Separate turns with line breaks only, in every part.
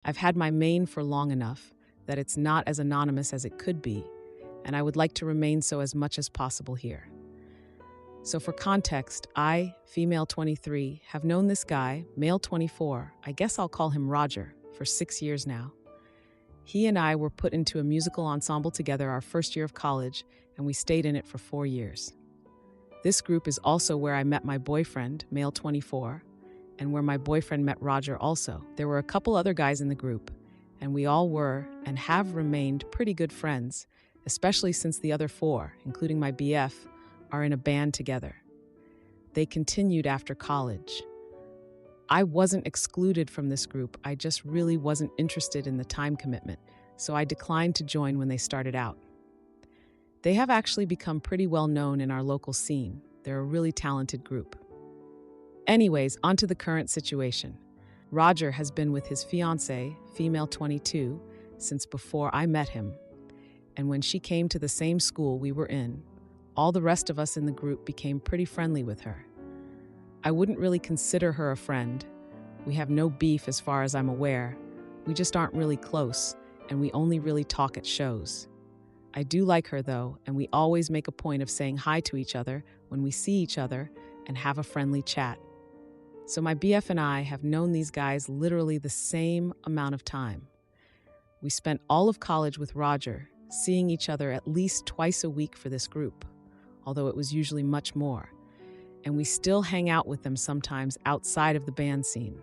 I've had my main for long enough that it's not as anonymous as it could be, and I would like to remain so as much as possible here. So for context, I, female 23, have known this guy, male 24, I guess I'll call him Roger, for 6 years now. He and I were put into a musical ensemble together our first year of college, and we stayed in it for 4 years. This group is also where I met my boyfriend, male 24, and where my boyfriend met Roger also. There were a couple other guys in the group, and we all were and have remained pretty good friends, especially since the other 4, including my BF, are in a band together. They continued after college. I wasn't excluded from this group, I just really wasn't interested in the time commitment, so I declined to join when they started out. They have actually become pretty well known in our local scene. They're a really talented group. Anyways, onto the current situation. Roger has been with his fiancée, female 22, since before I met him. And when she came to the same school we were in, all the rest of us in the group became pretty friendly with her. I wouldn't really consider her a friend. We have no beef as far as I'm aware. We just aren't really close, and we only really talk at shows. I do like her though, and we always make a point of saying hi to each other when we see each other and have a friendly chat. So my BF and I have known these guys literally the same amount of time. We spent all of college with Roger, seeing each other at least twice a week for this group, although it was usually much more. And we still hang out with them sometimes outside of the band scene.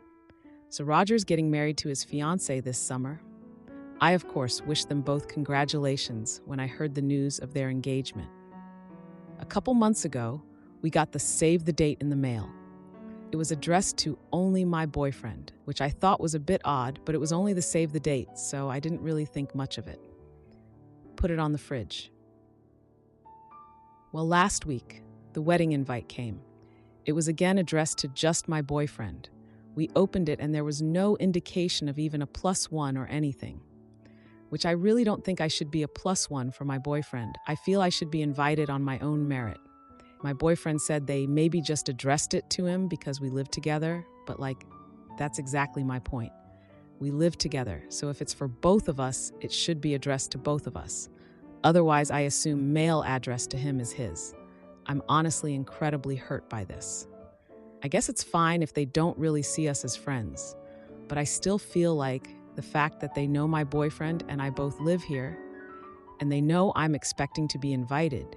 So Roger's getting married to his fiancée this summer. I, of course, wish them both congratulations when I heard the news of their engagement. A couple months ago, we got the save the date in the mail. It was addressed to only my boyfriend, which I thought was a bit odd, but it was only the save the date, so I didn't really think much of it. Put it on the fridge. Well, last week, the wedding invite came. It was again addressed to just my boyfriend. We opened it and there was no indication of even a +1 or anything, which I really don't think I should be a +1 for my boyfriend. I feel I should be invited on my own merit. My boyfriend said they maybe just addressed it to him because we live together, but that's exactly my point. We live together, so if it's for both of us, it should be addressed to both of us. Otherwise, I assume mail address to him is his. I'm honestly incredibly hurt by this. I guess it's fine if they don't really see us as friends, but I still feel like the fact that they know my boyfriend and I both live here, and they know I'm expecting to be invited,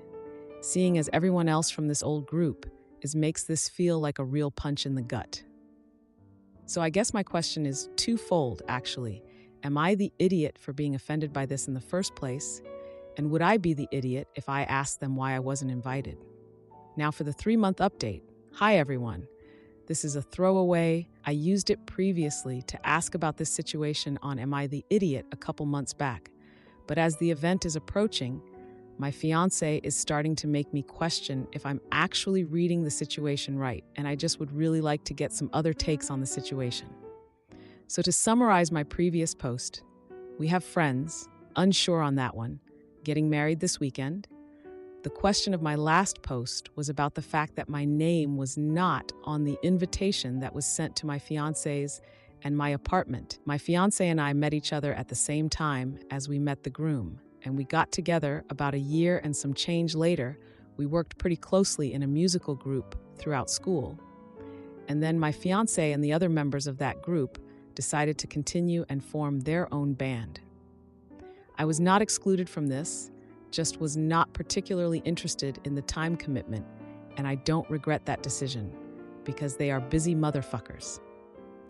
seeing as everyone else from this old group makes this feel like a real punch in the gut. So I guess my question is twofold, actually. Am I the idiot for being offended by this in the first place? And would I be the idiot if I asked them why I wasn't invited? Now for the 3-month update. Hi everyone. This is a throwaway. I used it previously to ask about this situation on Am I the Idiot a couple months back. But as the event is approaching, my fiancé is starting to make me question if I'm actually reading the situation right, and I just would really like to get some other takes on the situation. So to summarize my previous post, we have friends, unsure on that one, getting married this weekend. The question of my last post was about the fact that my name was not on the invitation that was sent to my fiancé's and my apartment. My fiancé and I met each other at the same time as we met the groom, and we got together about a year and some change later. We worked pretty closely in a musical group throughout school. And then my fiancé and the other members of that group decided to continue and form their own band. I was not excluded from this, just was not particularly interested in the time commitment, and I don't regret that decision because they are busy motherfuckers.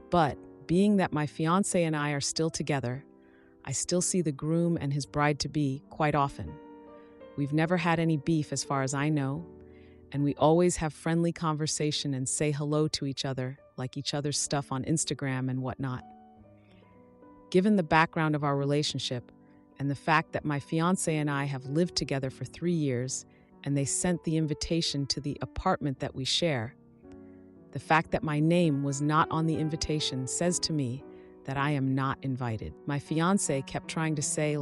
But being that my fiancé and I are still together, I still see the groom and his bride-to-be quite often. We've never had any beef as far as I know, and we always have friendly conversation and say hello to each other, like each other's stuff on Instagram and whatnot. Given the background of our relationship, and the fact that my fiancé and I have lived together for 3 years, and they sent the invitation to the apartment that we share, the fact that my name was not on the invitation says to me that I am not invited. My fiancé kept trying to say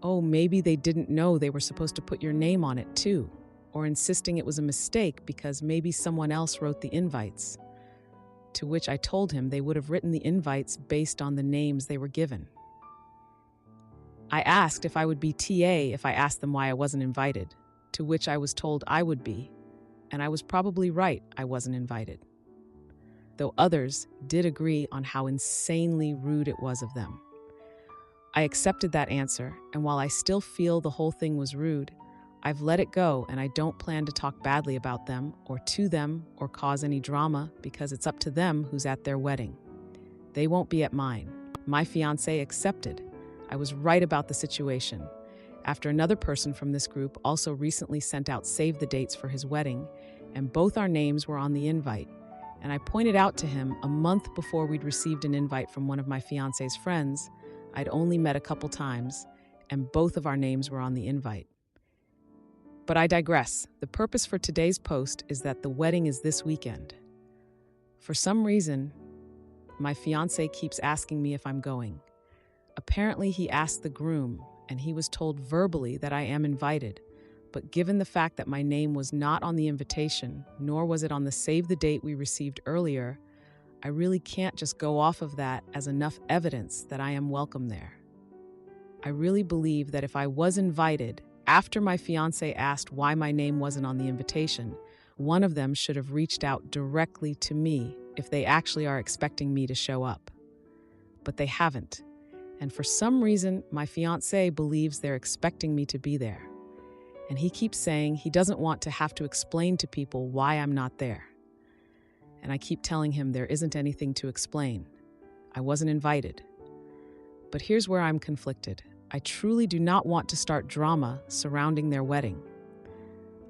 oh, maybe they didn't know they were supposed to put your name on it too, or insisting it was a mistake because maybe someone else wrote the invites. to which I told him they would have written the invites based on the names they were given. I asked if I would be TA if I asked them why I wasn't invited, to which I was told I would be, and I was probably right I wasn't invited. Though others did agree on how insanely rude it was of them. I accepted that answer, and while I still feel the whole thing was rude, I've let it go and I don't plan to talk badly about them or to them or cause any drama because it's up to them who's at their wedding. They won't be at mine. My fiancé accepted. I was right about the situation. After another person from this group also recently sent out save the dates for his wedding, and both our names were on the invite. And I pointed out to him a month before we'd received an invite from one of my fiancé's friends. I'd only met a couple times, and both of our names were on the invite. But I digress. The purpose for today's post is that the wedding is this weekend. For some reason, my fiancé keeps asking me if I'm going. Apparently, he asked the groom, and he was told verbally that I am invited. But given the fact that my name was not on the invitation, nor was it on the save the date we received earlier, I really can't just go off of that as enough evidence that I am welcome there. I really believe that if I was invited, after my fiancé asked why my name wasn't on the invitation, one of them should have reached out directly to me if they actually are expecting me to show up. But they haven't. And for some reason, my fiancé believes they're expecting me to be there. And he keeps saying he doesn't want to have to explain to people why I'm not there. And I keep telling him there isn't anything to explain. I wasn't invited. But here's where I'm conflicted. I truly do not want to start drama surrounding their wedding.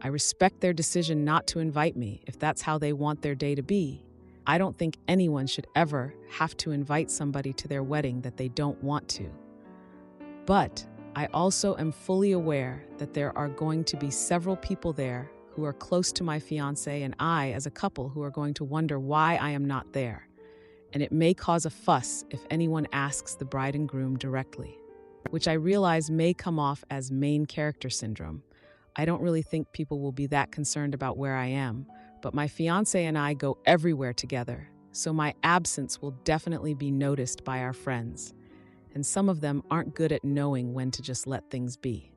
I respect their decision not to invite me if that's how they want their day to be. I don't think anyone should ever have to invite somebody to their wedding that they don't want to. But I also am fully aware that there are going to be several people there who are close to my fiancé and I as a couple who are going to wonder why I am not there. And it may cause a fuss if anyone asks the bride and groom directly, which I realize may come off as main character syndrome. I don't really think people will be that concerned about where I am, but my fiancé and I go everywhere together, so my absence will definitely be noticed by our friends. And some of them aren't good at knowing when to just let things be.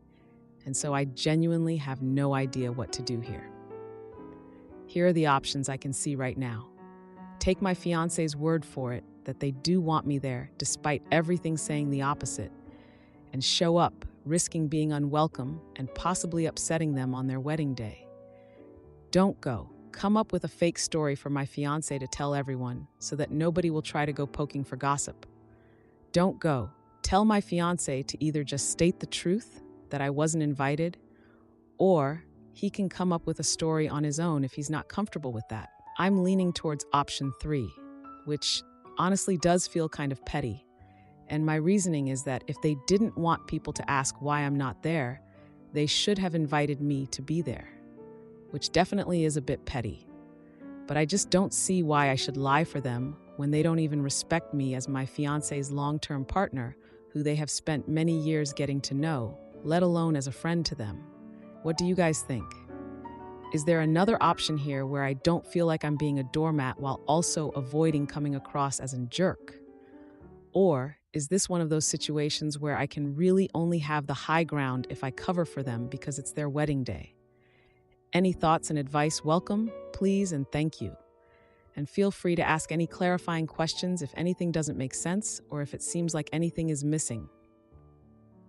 And so I genuinely have no idea what to do here. Here are the options I can see right now. Take my fiancé's word for it that they do want me there, despite everything saying the opposite, and show up, risking being unwelcome and possibly upsetting them on their wedding day. Don't go. Come up with a fake story for my fiancé to tell everyone so that nobody will try to go poking for gossip. Don't go. Tell my fiancé to either just state the truth, that I wasn't invited, or he can come up with a story on his own if he's not comfortable with that. I'm leaning towards option 3, which honestly does feel kind of petty. And my reasoning is that if they didn't want people to ask why I'm not there, they should have invited me to be there, which definitely is a bit petty. But I just don't see why I should lie for them when they don't even respect me as my fiancé's long-term partner, who they have spent many years getting to know, let alone as a friend to them. What do you guys think? Is there another option here where I don't feel like I'm being a doormat while also avoiding coming across as a jerk? Or is this one of those situations where I can really only have the high ground if I cover for them because it's their wedding day? Any thoughts and advice welcome, please, and thank you. And feel free to ask any clarifying questions if anything doesn't make sense or if it seems like anything is missing.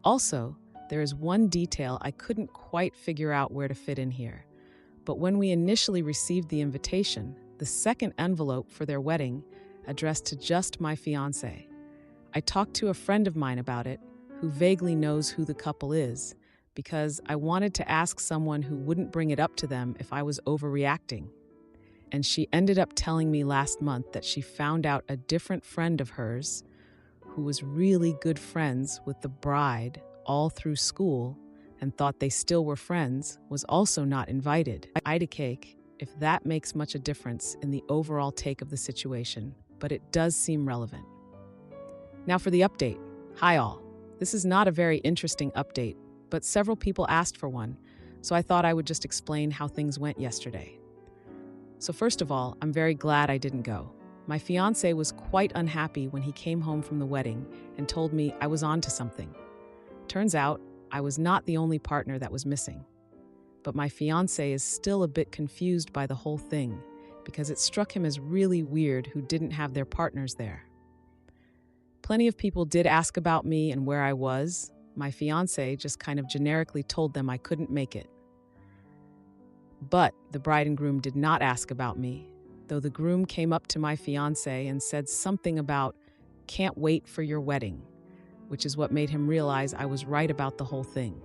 Also, there is one detail I couldn't quite figure out where to fit in here. But when we initially received the invitation, the second envelope for their wedding addressed to just my fiancé. I talked to a friend of mine about it, who vaguely knows who the couple is, because I wanted to ask someone who wouldn't bring it up to them if I was overreacting. And she ended up telling me last month that she found out a different friend of hers, who was really good friends with the bride all through school and thought they still were friends, was also not invited. I'd a cake if that makes much a difference in the overall take of the situation, but it does seem relevant. Now for the update. Hi all. This is not a very interesting update, but several people asked for one, so I thought I would just explain how things went yesterday. So first of all, I'm very glad I didn't go. My fiancé was quite unhappy when he came home from the wedding and told me I was onto something. Turns out, I was not the only partner that was missing. But my fiancé is still a bit confused by the whole thing because it struck him as really weird who didn't have their partners there. Plenty of people did ask about me and where I was. My fiancé just kind of generically told them I couldn't make it. But the bride and groom did not ask about me, though the groom came up to my fiancé and said something about "can't wait for your wedding," which is what made him realize I was right about the whole thing.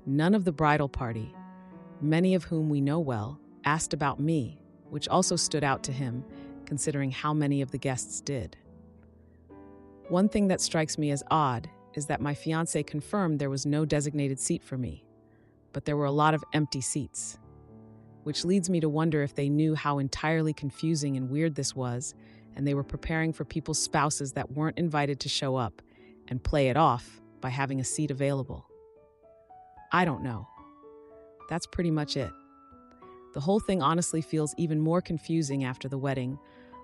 None of the bridal party, many of whom we know well, asked about me, which also stood out to him, considering how many of the guests did. One thing that strikes me as odd is that my fiancé confirmed there was no designated seat for me, but there were a lot of empty seats, which leads me to wonder if they knew how entirely confusing and weird this was, and they were preparing for people's spouses that weren't invited to show up and play it off by having a seat available. I don't know. That's pretty much it. The whole thing honestly feels even more confusing after the wedding,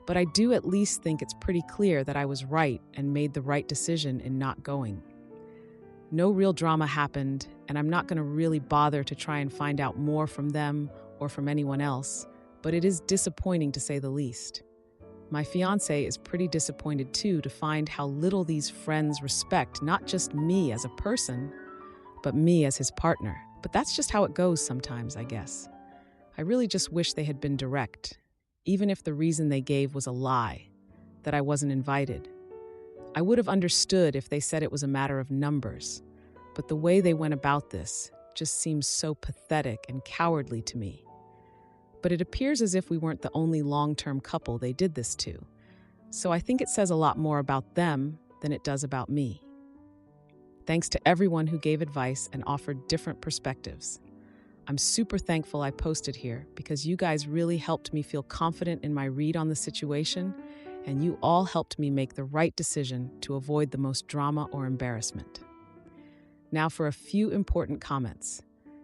but I do at least think it's pretty clear that I was right and made the right decision in not going. No real drama happened, and I'm not going to really bother to try and find out more from them or from anyone else, but it is disappointing to say the least. My fiancé is pretty disappointed too to find how little these friends respect not just me as a person, but me as his partner. But that's just how it goes sometimes, I guess. I really just wish they had been direct, even if the reason they gave was a lie, that I wasn't invited. I would have understood if they said it was a matter of numbers, but the way they went about this just seems so pathetic and cowardly to me. But it appears as if we weren't the only long-term couple they did this to, so I think it says a lot more about them than it does about me. Thanks to everyone who gave advice and offered different perspectives. I'm super thankful I posted here because you guys really helped me feel confident in my read on the situation, and you all helped me make the right decision to avoid the most drama or embarrassment. Now for a few important comments.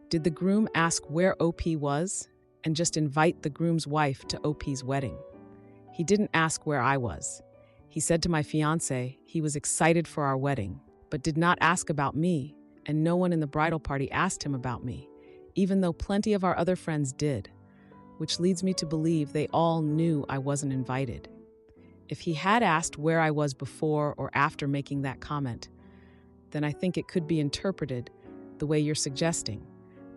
Did the groom ask where OP was and just invite the groom's wife to OP's wedding? He didn't ask where I was. He said to my fiancé he was excited for our wedding, but did not ask about me, and no one in the bridal party asked him about me, even though plenty of our other friends did, which leads me to believe they all knew I wasn't invited. If he had asked where I was before or after making that comment, then I think it could be interpreted the way you're suggesting,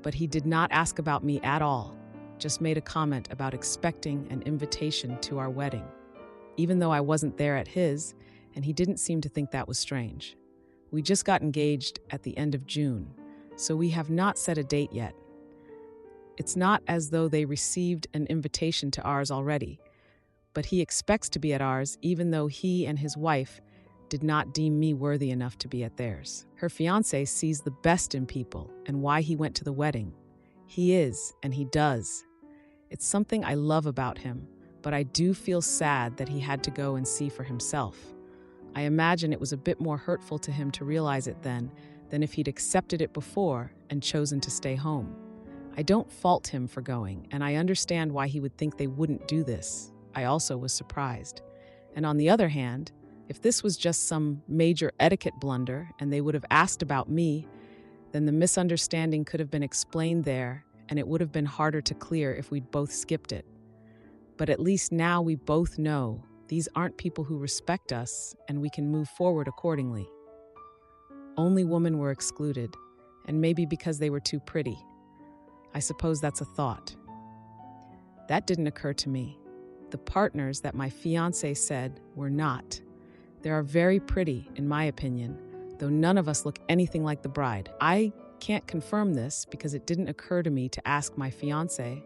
but he did not ask about me at all, just made a comment about expecting an invitation to our wedding, even though I wasn't there at his, and he didn't seem to think that was strange. We just got engaged at the end of June, so we have not set a date yet. It's not as though they received an invitation to ours already, but he expects to be at ours even though he and his wife did not deem me worthy enough to be at theirs. Her fiancé sees the best in people and why he went to the wedding. He is, and he does. It's something I love about him, but I do feel sad that he had to go and see for himself. I imagine it was a bit more hurtful to him to realize it then than if he'd accepted it before and chosen to stay home. I don't fault him for going, and I understand why he would think they wouldn't do this. I also was surprised. And on the other hand, if this was just some major etiquette blunder and they would have asked about me, then the misunderstanding could have been explained there, and it would have been harder to clear if we'd both skipped it. But at least now we both know these aren't people who respect us, and we can move forward accordingly. Only women were excluded, and maybe because they were too pretty. I suppose that's a thought. That didn't occur to me. The partners that my fiancé said were not. They are very pretty, in my opinion, though none of us look anything like the bride. I can't confirm this because it didn't occur to me to ask my fiancé,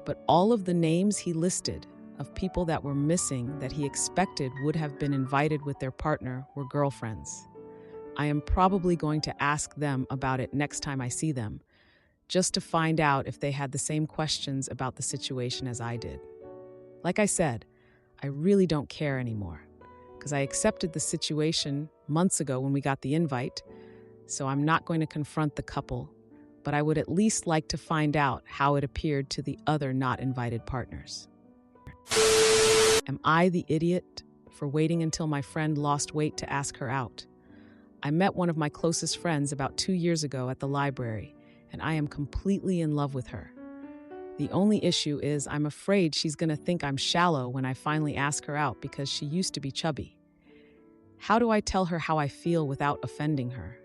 but all of the names he listed of people that were missing that he expected would have been invited with their partner were girlfriends. I am probably going to ask them about it next time I see them, just to find out if they had the same questions about the situation as I did. Like I said, I really don't care anymore, because I accepted the situation months ago when we got the invite, so I'm not going to confront the couple, but I would at least like to find out how it appeared to the other not invited partners. Am I the idiot for waiting until my friend lost weight to ask her out? I met one of my closest friends about 2 years ago at the library, and I am completely in love with her. The only issue is I'm afraid she's going to think I'm shallow when I finally ask her out because she used to be chubby. How do I tell her how I feel without offending her?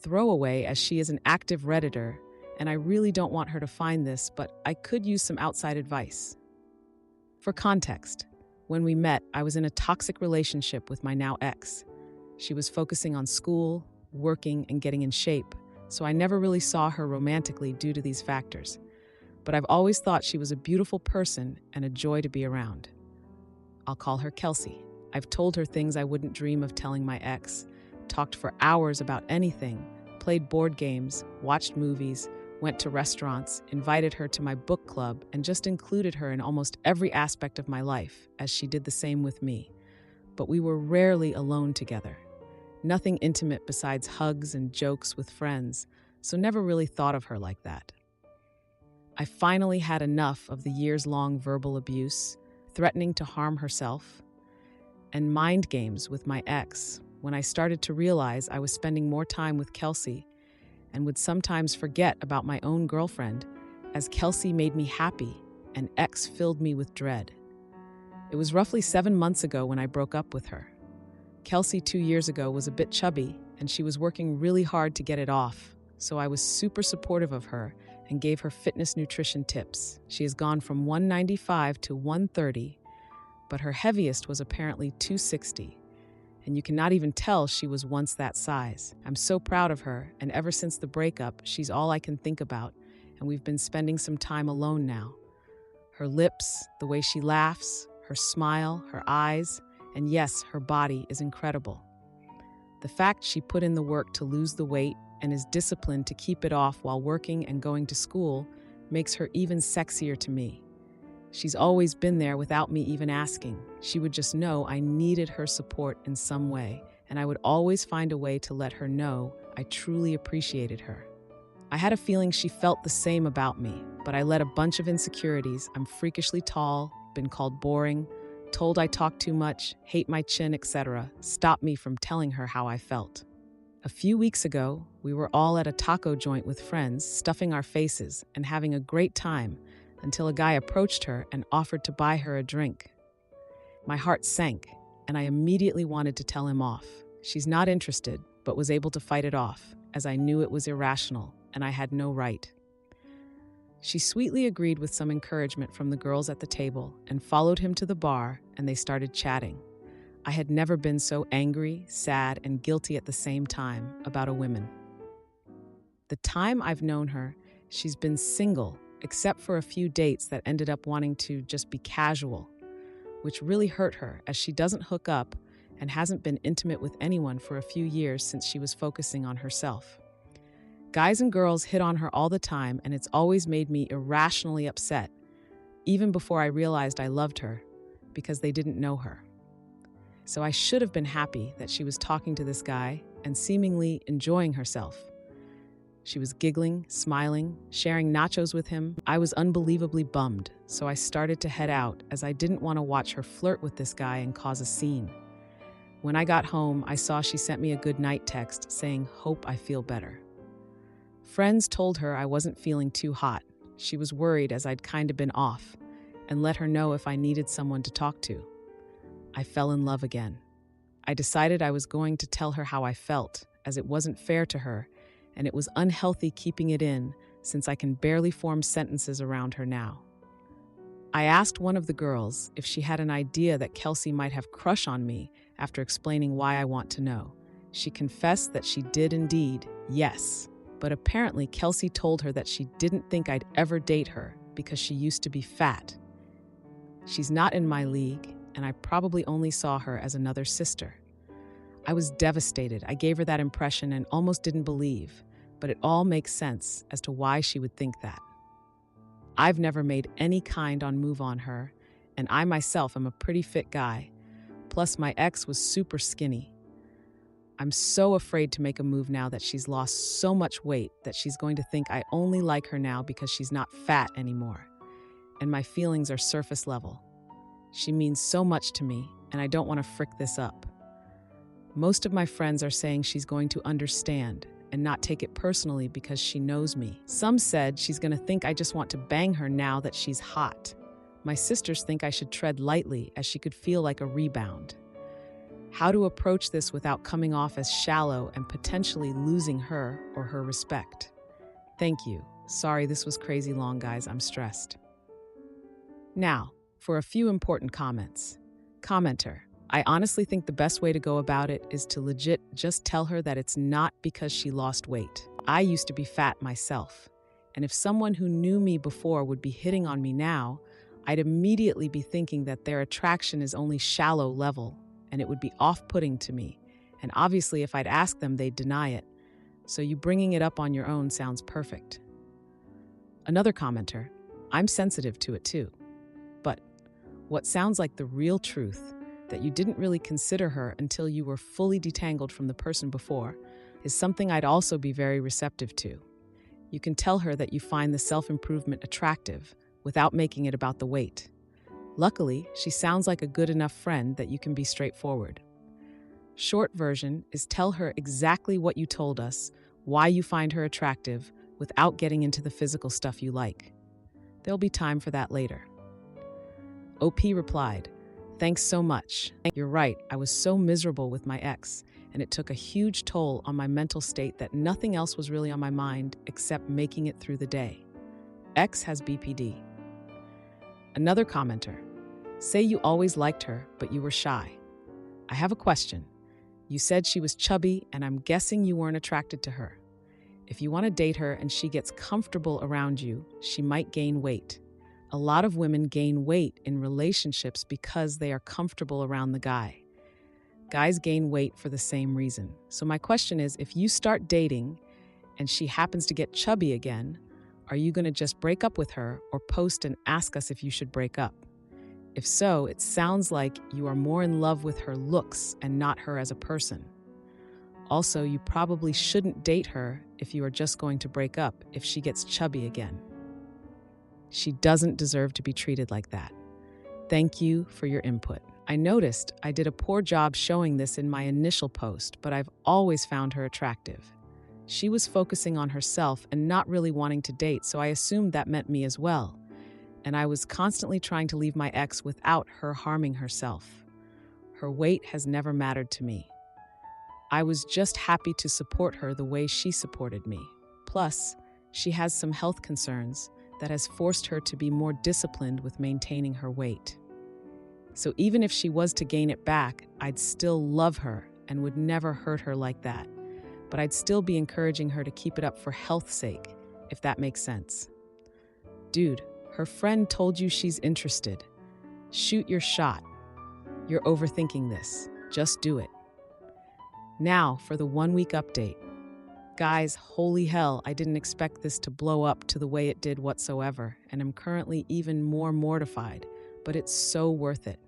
Throwaway, as she is an active Redditor, and I really don't want her to find this, but I could use some outside advice. For context, when we met, I was in a toxic relationship with my now ex. She was focusing on school, working, and getting in shape, so I never really saw her romantically due to these factors. But I've always thought she was a beautiful person and a joy to be around. I'll call her Kelsey. I've told her things I wouldn't dream of telling my ex, talked for hours about anything, played board games, watched movies, went to restaurants, invited her to my book club, and just included her in almost every aspect of my life, as she did the same with me. But we were rarely alone together. Nothing intimate besides hugs and jokes with friends, so never really thought of her like that. I finally had enough of the years-long verbal abuse, threatening to harm herself, and mind games with my ex when I started to realize I was spending more time with Kelsey and would sometimes forget about my own girlfriend, as Kelsey made me happy and ex filled me with dread. It was roughly 7 months ago when I broke up with her. Kelsey 2 years ago was a bit chubby, and she was working really hard to get it off, so I was super supportive of her and gave her fitness nutrition tips. She has gone from 195 to 130, but her heaviest was apparently 260. And you cannot even tell she was once that size. I'm so proud of her, and ever since the breakup, she's all I can think about, and we've been spending some time alone now. Her lips, the way she laughs, her smile, her eyes, and yes, her body is incredible. The fact she put in the work to lose the weight and is disciplined to keep it off while working and going to school makes her even sexier to me. She's always been there without me even asking. She would just know I needed her support in some way, and I would always find a way to let her know I truly appreciated her. I had a feeling she felt the same about me, but I let a bunch of insecurities, I'm freakishly tall, been called boring, told I talk too much, hate my chin, etc., stop me from telling her how I felt. A few weeks ago, we were all at a taco joint with friends, stuffing our faces and having a great time, until a guy approached her and offered to buy her a drink. My heart sank, and I immediately wanted to tell him off. She's not interested, but was able to fight it off, as I knew it was irrational, and I had no right. She sweetly agreed with some encouragement from the girls at the table and followed him to the bar, and they started chatting. I had never been so angry, sad, and guilty at the same time about a woman. The time I've known her, she's been single, except for a few dates that ended up wanting to just be casual, which really hurt her as she doesn't hook up and hasn't been intimate with anyone for a few years since she was focusing on herself. Guys and girls hit on her all the time, and it's always made me irrationally upset, even before I realized I loved her, because they didn't know her. So I should have been happy that she was talking to this guy and seemingly enjoying herself. She was giggling, smiling, sharing nachos with him. I was unbelievably bummed, so I started to head out as I didn't want to watch her flirt with this guy and cause a scene. When I got home, I saw she sent me a good night text saying, "Hope I feel better." Friends told her I wasn't feeling too hot. She was worried as I'd kind of been off, and let her know if I needed someone to talk to. I fell in love again. I decided I was going to tell her how I felt, as it wasn't fair to her, and it was unhealthy keeping it in since I can barely form sentences around her now. I asked one of the girls if she had an idea that Kelsey might have a crush on me after explaining why I want to know. She confessed that she did indeed, yes, but apparently Kelsey told her that she didn't think I'd ever date her because she used to be fat. She's not in my league, and I probably only saw her as another sister. I was devastated. I gave her that impression and almost didn't believe, but it all makes sense as to why she would think that. I've never made any kind on move on her, and I myself am a pretty fit guy. Plus, my ex was super skinny. I'm so afraid to make a move now that she's lost so much weight that she's going to think I only like her now because she's not fat anymore, and my feelings are surface level. She means so much to me, and I don't want to frick this up. Most of my friends are saying she's going to understand and not take it personally because she knows me. Some said she's going to think I just want to bang her now that she's hot. My sisters think I should tread lightly as she could feel like a rebound. How to approach this without coming off as shallow and potentially losing her or her respect. Thank you. Sorry this was crazy long, guys. I'm stressed. Now, for a few important comments. Commenter: I honestly think the best way to go about it is to legit just tell her that it's not because she lost weight. I used to be fat myself, and if someone who knew me before would be hitting on me now, I'd immediately be thinking that their attraction is only shallow level, and it would be off-putting to me. And obviously, if I'd ask them, they'd deny it. So you bringing it up on your own sounds perfect. Another commenter: I'm sensitive to it too. But what sounds like the real truth, that you didn't really consider her until you were fully detangled from the person before, is something I'd also be very receptive to. You can tell her that you find the self-improvement attractive without making it about the weight. Luckily, she sounds like a good enough friend that you can be straightforward. Short version is tell her exactly what you told us, why you find her attractive, without getting into the physical stuff you like. There'll be time for that later. OP replied, "Thanks so much. You're right, I was so miserable with my ex, and it took a huge toll on my mental state that nothing else was really on my mind except making it through the day. X has BPD." Another commenter: Say you always liked her, but you were shy. I have a question. You said she was chubby, and I'm guessing you weren't attracted to her. If you want to date her and she gets comfortable around you, she might gain weight. A lot of women gain weight in relationships because they are comfortable around the guy. Guys gain weight for the same reason. So my question is, if you start dating and she happens to get chubby again, are you going to just break up with her or post and ask us if you should break up? If so, it sounds like you are more in love with her looks and not her as a person. Also, you probably shouldn't date her if you are just going to break up if she gets chubby again. She doesn't deserve to be treated like that. Thank you for your input. I noticed I did a poor job showing this in my initial post, but I've always found her attractive. She was focusing on herself and not really wanting to date, so I assumed that meant me as well. And I was constantly trying to leave my ex without her harming herself. Her weight has never mattered to me. I was just happy to support her the way she supported me. Plus, she has some health concerns that has forced her to be more disciplined with maintaining her weight. So even if she was to gain it back, I'd still love her and would never hurt her like that. But I'd still be encouraging her to keep it up for health's sake, if that makes sense. Dude, her friend told you she's interested. Shoot your shot. You're overthinking this. Just do it. Now for the 1-week update. Guys, holy hell, I didn't expect this to blow up to the way it did whatsoever, and I'm currently even more mortified, but it's so worth it.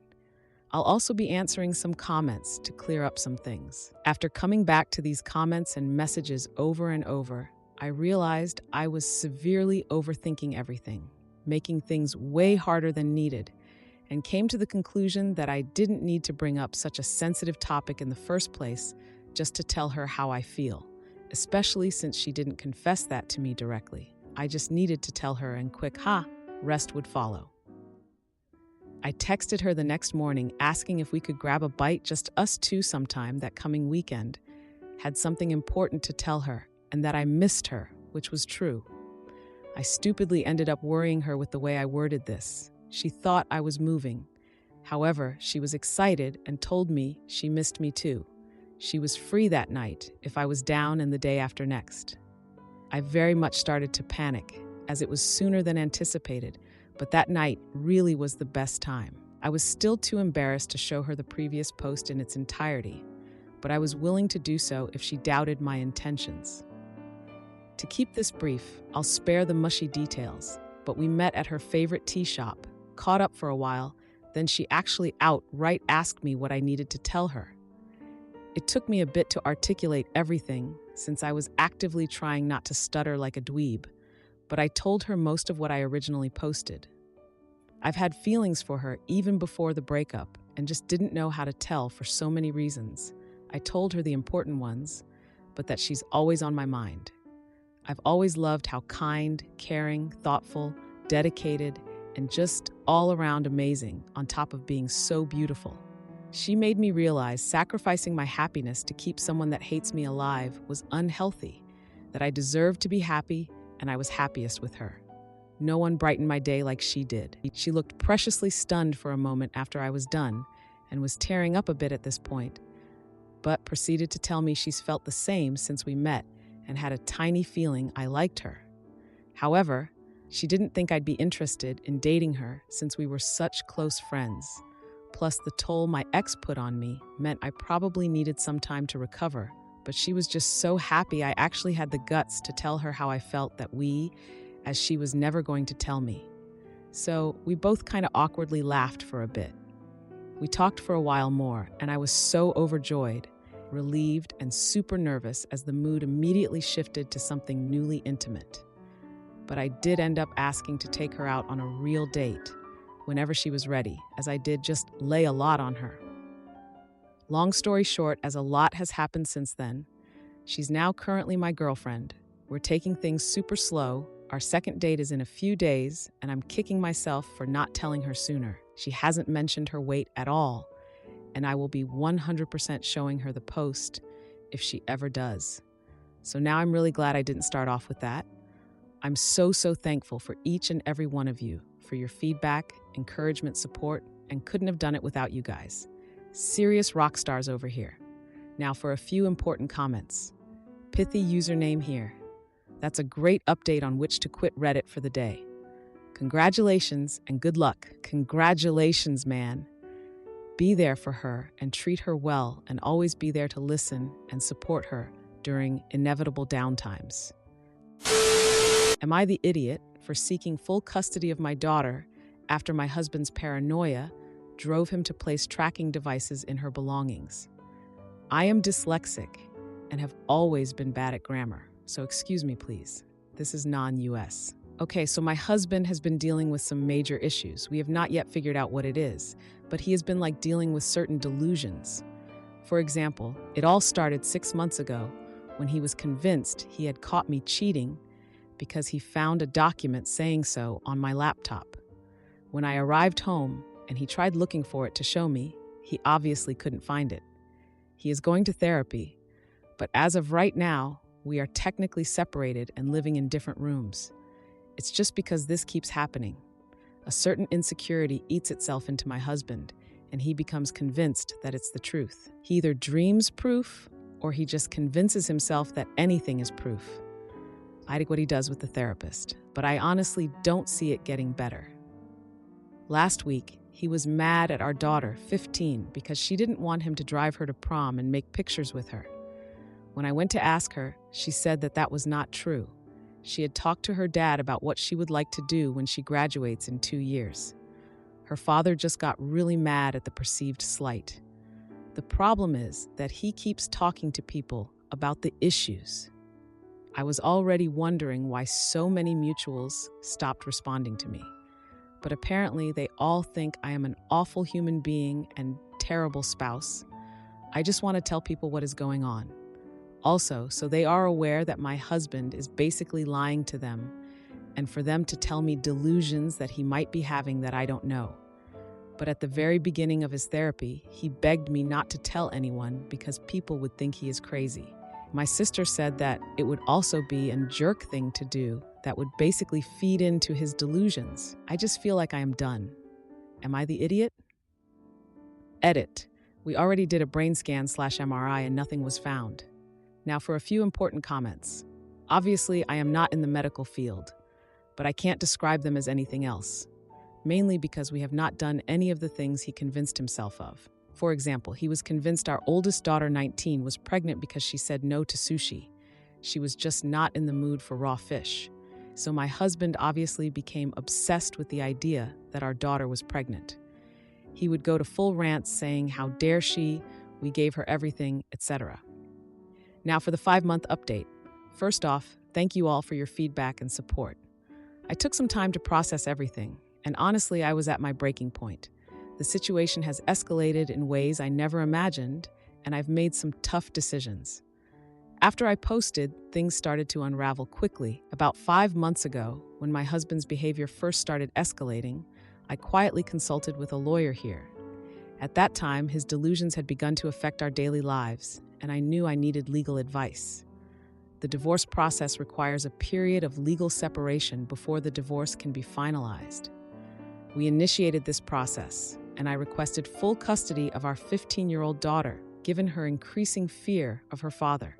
I'll also be answering some comments to clear up some things. After coming back to these comments and messages over and over, I realized I was severely overthinking everything, making things way harder than needed, and came to the conclusion that I didn't need to bring up such a sensitive topic in the first place just to tell her how I feel, especially since she didn't confess that to me directly. I just needed to tell her, and quick, rest would follow. I texted her the next morning asking if we could grab a bite, just us two sometime that coming weekend. Had something important to tell her, and that I missed her, which was true. I stupidly ended up worrying her with the way I worded this. She thought I was moving. However, she was excited and told me she missed me too. She was free that night if I was down and the day after next. I very much started to panic, as it was sooner than anticipated, but that night really was the best time. I was still too embarrassed to show her the previous post in its entirety, but I was willing to do so if she doubted my intentions. To keep this brief, I'll spare the mushy details, but we met at her favorite tea shop, caught up for a while, then she actually outright asked me what I needed to tell her. It took me a bit to articulate everything, since I was actively trying not to stutter like a dweeb, but I told her most of what I originally posted. I've had feelings for her even before the breakup and just didn't know how to tell for so many reasons. I told her the important ones, but that she's always on my mind. I've always loved how kind, caring, thoughtful, dedicated, and just all around amazing, on top of being so beautiful. She made me realize sacrificing my happiness to keep someone that hates me alive was unhealthy, that I deserved to be happy, and I was happiest with her. No one brightened my day like she did. She looked preciously stunned for a moment after I was done and was tearing up a bit at this point, but proceeded to tell me she's felt the same since we met and had a tiny feeling I liked her. However, she didn't think I'd be interested in dating her since we were such close friends. Plus, the toll my ex put on me meant I probably needed some time to recover, but she was just so happy I actually had the guts to tell her how I felt as she was never going to tell me. So we both kind of awkwardly laughed for a bit. We talked for a while more, and I was so overjoyed, relieved, and super nervous as the mood immediately shifted to something newly intimate. But I did end up asking to take her out on a real date whenever she was ready, as I did just lay a lot on her. Long story short, as a lot has happened since then, she's now currently my girlfriend. We're taking things super slow. Our second date is in a few days, and I'm kicking myself for not telling her sooner. She hasn't mentioned her weight at all, and I will be 100% showing her the post if she ever does. So now I'm really glad I didn't start off with that. I'm so thankful for each and every one of you, for your feedback, encouragement, support, and couldn't have done it without you guys. Serious rock stars over here. Now for a few important comments. Pithy username here. That's a great update on which to quit Reddit for the day. Congratulations and good luck. Congratulations, man. Be there for her and treat her well, and always be there to listen and support her during inevitable downtimes. Am I the idiot for seeking full custody of my daughter after my husband's paranoia drove him to place tracking devices in her belongings? I am dyslexic and have always been bad at grammar, so excuse me, please. This is non-US. Okay, so my husband has been dealing with some major issues. We have not yet figured out what it is, but he has been dealing with certain delusions. For example, it all started 6 months ago when he was convinced he had caught me cheating because he found a document saying so on my laptop. When I arrived home and he tried looking for it to show me, he obviously couldn't find it. He is going to therapy, but as of right now, we are technically separated and living in different rooms. It's just because this keeps happening. A certain insecurity eats itself into my husband, and he becomes convinced that it's the truth. He either dreams proof, or he just convinces himself that anything is proof. I like what he does with the therapist, but I honestly don't see it getting better. Last week, he was mad at our daughter, 15, because she didn't want him to drive her to prom and make pictures with her. When I went to ask her, she said that was not true. She had talked to her dad about what she would like to do when she graduates in 2 years. Her father just got really mad at the perceived slight. The problem is that he keeps talking to people about the issues. I was already wondering why so many mutuals stopped responding to me. But apparently they all think I am an awful human being and terrible spouse. I just want to tell people what is going on. Also, so they are aware that my husband is basically lying to them, and for them to tell me delusions that he might be having that I don't know. But at the very beginning of his therapy, he begged me not to tell anyone because people would think he is crazy. My sister said that it would also be a jerk thing to do that would basically feed into his delusions. I just feel like I am done. Am I the idiot? Edit. We already did a brain scan/MRI and nothing was found. Now for a few important comments. Obviously, I am not in the medical field, but I can't describe them as anything else, mainly because we have not done any of the things he convinced himself of. For example, he was convinced our oldest daughter, 19, was pregnant because she said no to sushi. She was just not in the mood for raw fish. So my husband obviously became obsessed with the idea that our daughter was pregnant. He would go to full rants saying how dare she, we gave her everything, etc. Now for the 5-month update. First off, thank you all for your feedback and support. I took some time to process everything, And honestly, I was at my breaking point. The situation has escalated in ways I never imagined, and I've made some tough decisions. After I posted, things started to unravel quickly. About 5 months ago, when my husband's behavior first started escalating, I quietly consulted with a lawyer here. At that time, his delusions had begun to affect our daily lives, and I knew I needed legal advice. The divorce process requires a period of legal separation before the divorce can be finalized. We initiated this process, and I requested full custody of our 15-year-old daughter, given her increasing fear of her father.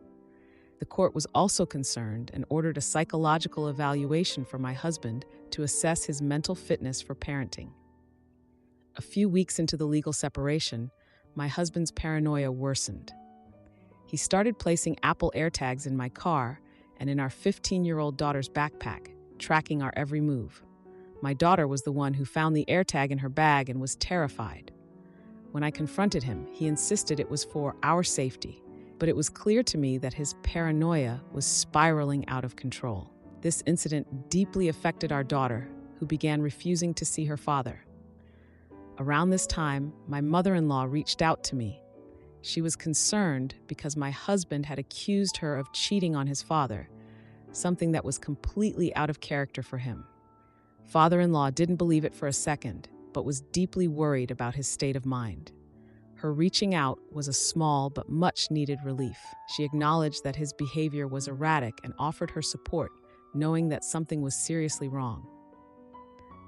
The court was also concerned and ordered a psychological evaluation for my husband to assess his mental fitness for parenting. A few weeks into the legal separation, my husband's paranoia worsened. He started placing Apple AirTags in my car and in our 15-year-old daughter's backpack, tracking our every move. My daughter was the one who found the AirTag in her bag and was terrified. When I confronted him, he insisted it was for our safety, but it was clear to me that his paranoia was spiraling out of control. This incident deeply affected our daughter, who began refusing to see her father. Around this time, my mother-in-law reached out to me. She was concerned because my husband had accused her of cheating on his father, something that was completely out of character for him. Father-in-law didn't believe it for a second, but was deeply worried about his state of mind. Her reaching out was a small but much-needed relief. She acknowledged that his behavior was erratic and offered her support, knowing that something was seriously wrong.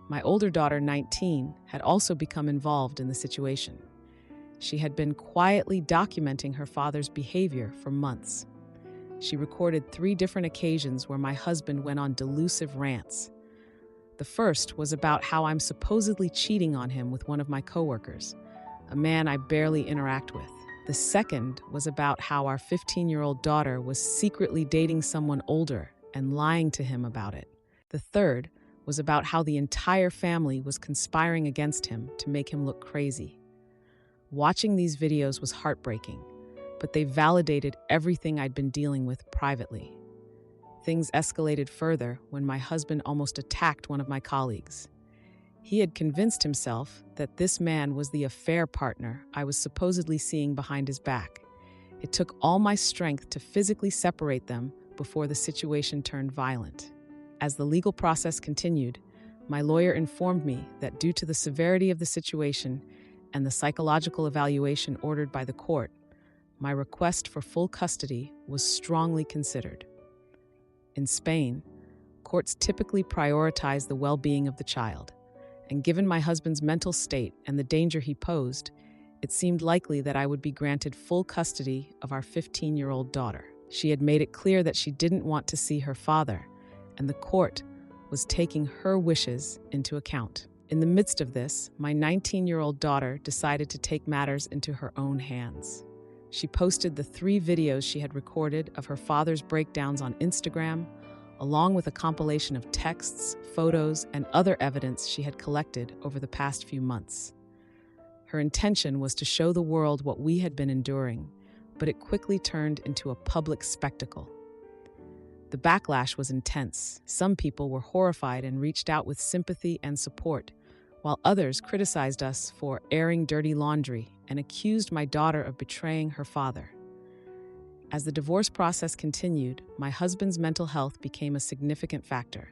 My older daughter, 19, had also become involved in the situation. She had been quietly documenting her father's behavior for months. She recorded 3 different occasions where my husband went on delusive rants. The first was about how I'm supposedly cheating on him with one of my coworkers, a man I barely interact with. The second was about how our 15-year-old daughter was secretly dating someone older and lying to him about it. The third was about how the entire family was conspiring against him to make him look crazy. Watching these videos was heartbreaking, but they validated everything I'd been dealing with privately. Things escalated further when my husband almost attacked one of my colleagues. He had convinced himself that this man was the affair partner I was supposedly seeing behind his back. It took all my strength to physically separate them before the situation turned violent. As the legal process continued, my lawyer informed me that due to the severity of the situation and the psychological evaluation ordered by the court, my request for full custody was strongly considered. In Spain, courts typically prioritize the well-being of the child, and given my husband's mental state and the danger he posed, it seemed likely that I would be granted full custody of our 15-year-old daughter. She had made it clear that she didn't want to see her father, and the court was taking her wishes into account. In the midst of this, my 19-year-old daughter decided to take matters into her own hands. She posted the 3 videos she had recorded of her father's breakdowns on Instagram, along with a compilation of texts, photos, and other evidence she had collected over the past few months. Her intention was to show the world what we had been enduring, but it quickly turned into a public spectacle. The backlash was intense. Some people were horrified and reached out with sympathy and support, while others criticized us for airing dirty laundry and accused my daughter of betraying her father. As the divorce process continued, my husband's mental health became a significant factor.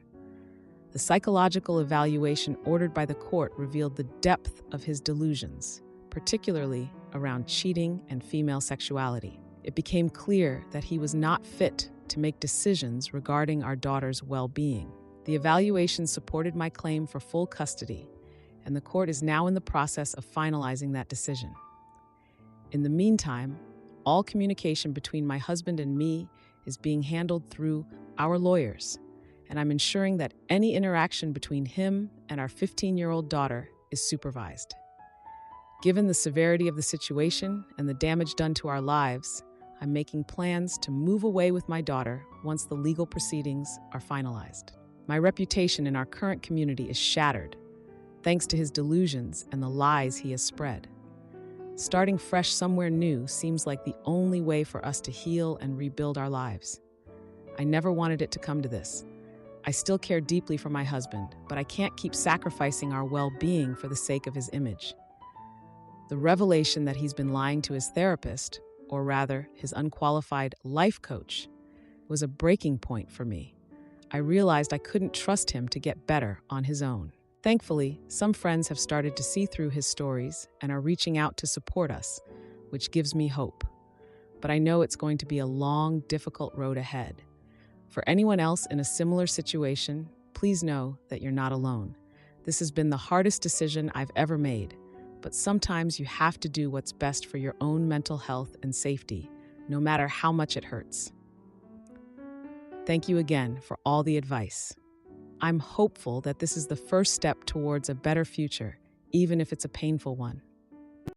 The psychological evaluation ordered by the court revealed the depth of his delusions, particularly around cheating and female sexuality. It became clear that he was not fit to make decisions regarding our daughter's well-being. The evaluation supported my claim for full custody, and the court is now in the process of finalizing that decision. In the meantime, all communication between my husband and me is being handled through our lawyers, and I'm ensuring that any interaction between him and our 15-year-old daughter is supervised. Given the severity of the situation and the damage done to our lives, I'm making plans to move away with my daughter once the legal proceedings are finalized. My reputation in our current community is shattered, thanks to his delusions and the lies he has spread. Starting fresh somewhere new seems like the only way for us to heal and rebuild our lives. I never wanted it to come to this, I still care deeply for my husband, but I can't keep sacrificing our well-being for the sake of his image. The revelation that he's been lying to his therapist, or rather, his unqualified life coach, was a breaking point for me. I realized I couldn't trust him to get better on his own. Thankfully, some friends have started to see through his stories and are reaching out to support us, which gives me hope. But I know it's going to be a long, difficult road ahead. For anyone else in a similar situation, please know that you're not alone. This has been the hardest decision I've ever made, but sometimes you have to do what's best for your own mental health and safety, no matter how much it hurts. Thank you again for all the advice. I'm hopeful that this is the first step towards a better future, even if it's a painful one.